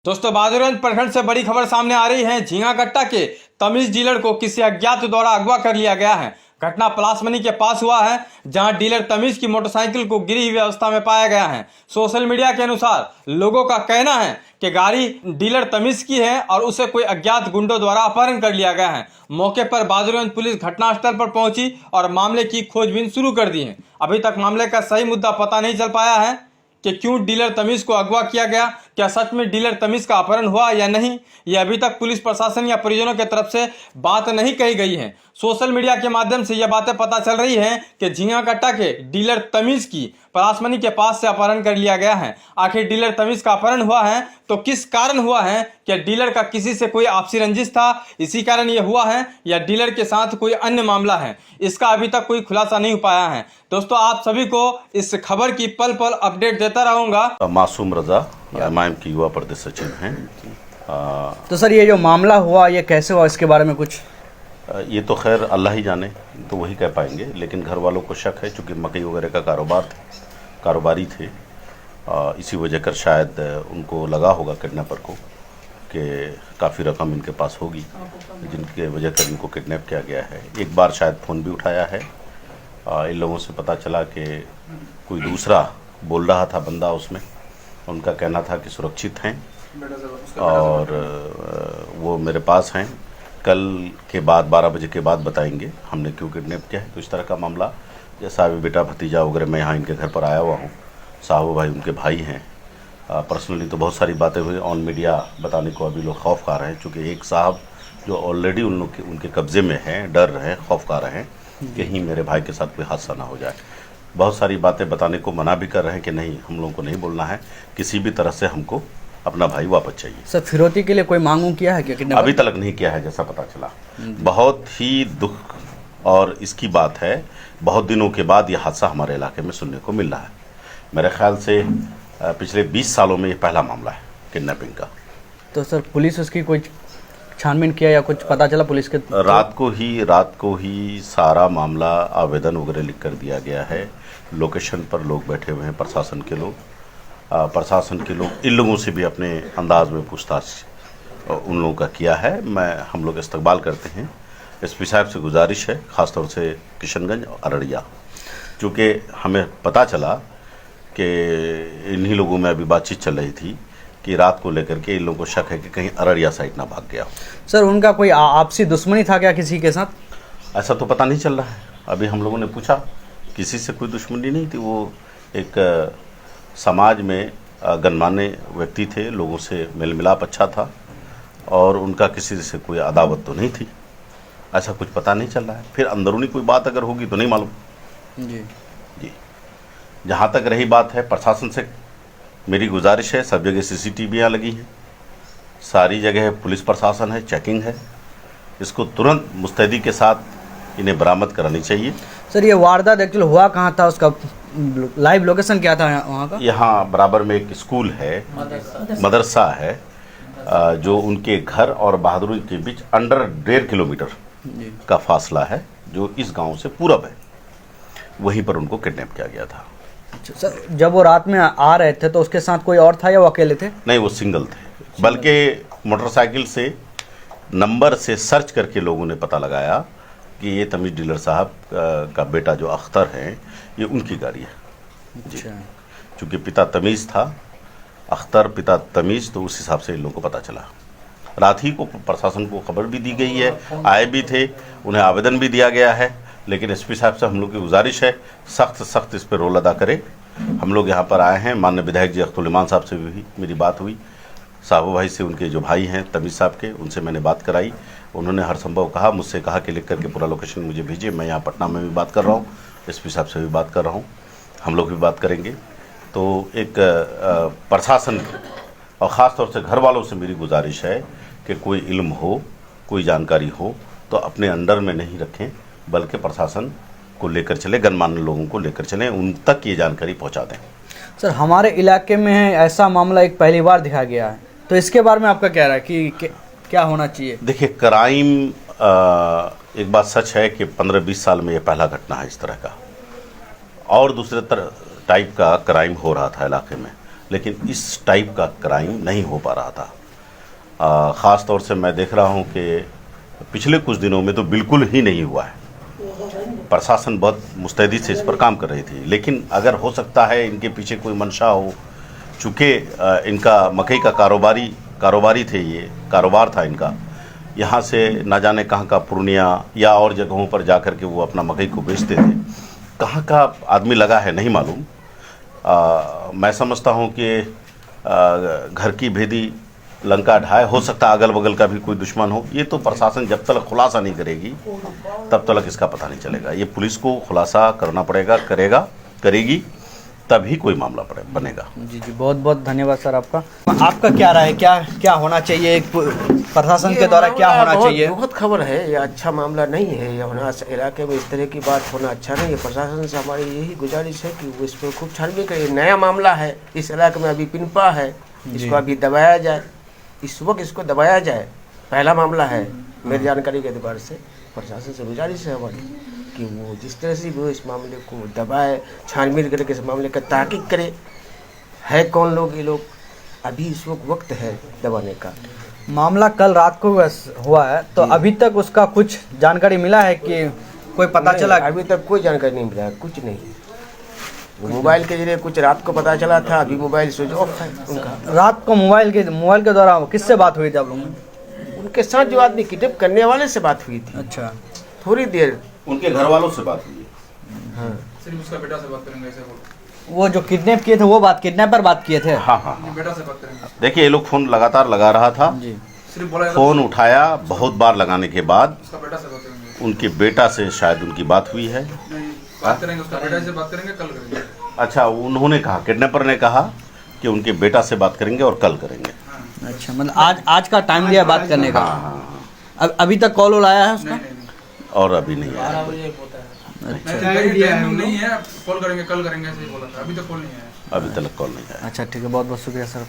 दोस्तों बहादुरगंज प्रखंड से बड़ी खबर सामने आ रही है। झींगाकट्टा के तमीज डीलर को किसी अज्ञात द्वारा अगवा कर लिया गया है। घटना पलासमनी के पास हुआ है, जहां डीलर तमीज की मोटरसाइकिल को गिरी हुई अवस्था में पाया गया है। सोशल मीडिया के अनुसार लोगों का कहना है कि गाड़ी डीलर तमीज की है और उसे कोई अज्ञात गुंडों द्वारा अपहरण कर लिया गया है। मौके पर बहादुरगंज पुलिस घटनास्थल पर पहुंची और मामले की खोजबीन शुरू कर दी है। अभी तक मामले का सही मुद्दा पता नहीं चल पाया है कि क्यों डीलर तमीज को अगवा किया गया। क्या सच में डीलर तमीज का अपहरण हुआ या नहीं, ये अभी तक पुलिस प्रशासन या परिजनों की तरफ से बात नहीं कही गई है। सोशल मीडिया के माध्यम से यह बातें पता चल रही हैं कि झींगाकट्टा के डीलर तमीज की पलासमनी के पास से अपहरण कर लिया गया है। आखिर डीलर तमीज का अपहरण हुआ है तो किस कारण हुआ है? क्या डीलर का किसी से कोई आपसी रंजिश था, इसी कारण यह हुआ है, या डीलर के साथ कोई अन्य मामला है? इसका अभी तक कोई खुलासा नहीं हो पाया है। दोस्तों, आप सभी को इस खबर की पल पल अपडेट देता रहूंगा। मासूम रजा एमआईएम की युवा प्रदेश सचिव हैं। तो सर, ये जो मामला हुआ ये कैसे हुआ, इसके बारे में कुछ? ये तो खैर अल्लाह ही जाने, तो वही कह पाएंगे। लेकिन घर वालों को शक है, चूँकि मकई वगैरह का कारोबारी थे, इसी वजह कर शायद उनको लगा होगा किडनैपर को कि काफ़ी रकम इनके पास होगी, जिनके वजह कर इनको किडनैप किया गया है। एक बार शायद फ़ोन भी उठाया है। इन लोगों से पता चला कि कोई दूसरा बोल रहा था बंदा, उसमें उनका कहना था कि सुरक्षित हैं और वो मेरे पास हैं। कल के बाद 12 बजे के बाद बताएंगे हमने क्यों किडनैप किया है। तो इस तरह का मामला, जैसा अभी बेटा भतीजा वगैरह मैं यहाँ इनके घर पर आया हुआ हूँ, साहू भाई उनके भाई हैं। पर्सनली तो बहुत सारी बातें हुई, ऑन मीडिया बताने को अभी लोग खौफ खा रहे हैं, चूँकि एक साहब जो ऑलरेडी उनके कब्ज़े में हैं, डर रहे हैं, खौफ खा रहे हैं कहीं मेरे भाई के साथ कोई हादसा ना हो जाए। बहुत सारी बातें बताने को मना भी कर रहे हैं कि नहीं, हम लोगों को नहीं बोलना है, किसी भी तरह से हमको अपना भाई वापस चाहिए। सर, फिरौती के लिए कोई मांग किया है क्या? अभी तक नहीं किया है, जैसा पता चला। बहुत ही दुख और इसकी बात है, बहुत दिनों के बाद ये हादसा हमारे इलाके में सुनने को मिल रहा है। मेरे ख्याल से पिछले 20 सालों में ये पहला मामला है किडनैपिंग का। तो सर, पुलिस उसकी कोई छानबीन किया या कुछ पता चला पुलिस के? रात को ही सारा मामला आवेदन वगैरह लिख कर दिया गया है। लोकेशन पर लोग बैठे हुए हैं, प्रशासन के लोग इन लोगों से भी अपने अंदाज में पूछताछ उन लोगों का किया है। हम लोग इस्तकबाल करते हैं। एसपी साहब से गुजारिश है, ख़ासतौर से किशनगंज और अररिया, चूँकि हमें पता चला कि इन्हीं लोगों में अभी बातचीत चल रही थी कि रात को लेकर के इन लोगों को शक है कि कहीं अररिया साइड ना भाग गया हो। सर, उनका कोई आपसी दुश्मनी था क्या किसी के साथ? ऐसा तो पता नहीं चल रहा है। अभी हम लोगों ने पूछा, किसी से कोई दुश्मनी नहीं थी। वो एक समाज में गणमान्य व्यक्ति थे, लोगों से मेल मिलाप अच्छा था और उनका किसी से कोई अदावत तो नहीं थी। ऐसा कुछ पता नहीं चल रहा है। फिर अंदरूनी कोई बात अगर होगी तो नहीं मालूम। जी। जहाँ तक रही बात है, प्रशासन से मेरी गुजारिश है, सब जगह सीसीटीवियाँ लगी हैं, सारी जगह पुलिस प्रशासन है, चेकिंग है। इसको तुरंत मुस्तैदी के साथ इन्हें बरामद करानी चाहिए। सर, ये वारदात एक्चुअली हुआ कहाँ था, उसका लाइव लोकेशन क्या था वहाँ का? यहाँ बराबर में एक स्कूल है, मदरसा है, जो उनके घर और बहादुरगंज के बीच अंडर 1.5 किलोमीटर का फासला है, जो इस गांव से पूरब है। वहीं पर उनको किडनैप किया गया था। सर, जब वो रात में आ रहे थे तो उसके साथ कोई और था या वो अकेले थे? नहीं, वो सिंगल थे। बल्कि मोटरसाइकिल से नंबर से सर्च करके लोगों ने पता लगाया कि ये तमीज डीलर साहब का बेटा जो अख्तर हैं, ये उनकी गाड़ी है। जी, चूँकि पिता तमीज़ था, अख्तर पिता तमीज़, तो उस हिसाब से इन लोगों को पता चला। रात ही को प्रशासन को खबर भी दी गई है, आए भी थे, उन्हें आवेदन भी दिया गया है। लेकिन एसपी साहब से हम लोग की गुजारिश है, सख्त इस पर रोल अदा करें। हम लोग यहाँ पर आए हैं, माननीय विधायक जी अख्तुल इमान साहब से भी मेरी बात हुई, साहू भाई से, उनके जो भाई हैं तमीज़ साहब के, उनसे मैंने बात कराई। उन्होंने हर संभव कहा, मुझसे कहा कि लिख करके पूरा लोकेशन मुझे भेजिए। मैं यहाँ पटना में भी बात कर रहा हूँ, एसपी साहब से भी बात कर रहा हूँ, हम लोग भी बात करेंगे। तो एक प्रशासन और ख़ास तौर से घर वालों से मेरी गुजारिश है कि कोई इल्म हो, कोई जानकारी हो तो अपने अंडर में नहीं रखें, बल्कि प्रशासन को लेकर चले, गणमान्य लोगों को लेकर चलें, उन तक ये जानकारी पहुंचा दें। सर, हमारे इलाके में ऐसा मामला एक पहली बार दिखा गया है, तो इसके बारे में आपका क्या राय कि क्या होना चाहिए? देखिए, क्राइम एक बात सच है कि 15-20 साल में ये पहला घटना है इस तरह का, और दूसरे टाइप का क्राइम हो रहा था इलाके में, लेकिन इस टाइप का क्राइम नहीं हो पा रहा था। ख़ास तौर से मैं देख रहा हूँ कि पिछले कुछ दिनों में तो बिल्कुल ही नहीं हुआ है। प्रशासन बहुत मुस्तैदी से इस पर काम कर रही थी, लेकिन अगर हो सकता है इनके पीछे कोई मंशा हो, चूँकि इनका मकई का कारोबारी थे, ये कारोबार था इनका, यहाँ से ना जाने कहाँ का पूर्णिया या और जगहों पर जा कर के वो अपना मकई को बेचते थे। कहाँ का आदमी लगा है नहीं मालूम। मैं समझता हूँ कि घर की भेदी लंका ढाए, हो सकता है अगल बगल का भी कोई दुश्मन हो। ये तो प्रशासन जब तक खुलासा नहीं करेगी तब तक इसका पता नहीं चलेगा। ये पुलिस को खुलासा करना पड़ेगा, करेगी, तभी कोई मामला बनेगा। जी जी, बहुत बहुत धन्यवाद सर आपका क्या राय है, क्या होना चाहिए, प्रशासन के द्वारा क्या होना चाहिए? बहुत खबर है, ये अच्छा मामला नहीं है। ये होना इलाके में इस तरह की बात होना अच्छा नहीं है। प्रशासन से हमारी यही गुजारिश है कि वो इस पर खूब छानबीन करे। नया मामला है, इस इलाके में अभी पिनपा है, इसको अभी दबाया जाए, इस वक्त इसको दबाया जाए। पहला मामला है, मेरी जानकारी के एतबार से प्रशासन से गुजारिश है हमारी कि वो जिस तरह से वो इस मामले को दबाए, छानबीन करके इस मामले का तहकीक करे। है कौन लोग ये लोग, अभी इस वक्त है दबाने का। मामला कल रात को हुआ है, तो अभी तक उसका कुछ जानकारी मिला है कि कोई पता चला? अभी तक कोई जानकारी नहीं मिला, कुछ नहीं। वो मोबाइल के जरिए कुछ रात को पता चला था, अभी मोबाइल स्विच ऑफ है उनका। रात को मोबाइल के द्वारा किससे बात हुई थी आप लोगों में? उनके साथ जो आदमी किडनैप करने वाले से बात हुई थी। अच्छा, थोड़ी देर उनके घर वालों से बात हुई। हाँ, सिर्फ उसका बेटा से बात करेंगे ऐसे बोलो। वो जो किडनैप किए थे वो किडनैपर बात किए थे? हाँ, बेटा से बात करेंगे। देखिए, ये लोग फोन लगातार लगा रहा था जी, सिर्फ बोला फोन उठाया, बहुत बार लगाने के बाद उसका बेटा से बात करेंगे। उनके बेटा से शायद उनकी बात हुई है। नहीं, बात करेंगे, उसका बेटा से बात करेंगे, कल करेंगे। अच्छा, उन्होंने कहा, किडनैपर ने कहा कि उनके बेटा से बात करेंगे और कल करेंगे। अच्छा, मतलब आज का टाइम दिया बात करने का। अभी तक कॉल आया है उसका? और अभी नहीं आया। नहीं है, कॉल करेंगे, कल करेंगे ऐसे ही बोला था। अभी तक कॉल नहीं आया। अभी तक कॉल नहीं आया। अच्छा ठीक है, बहुत बहुत शुक्रिया सर।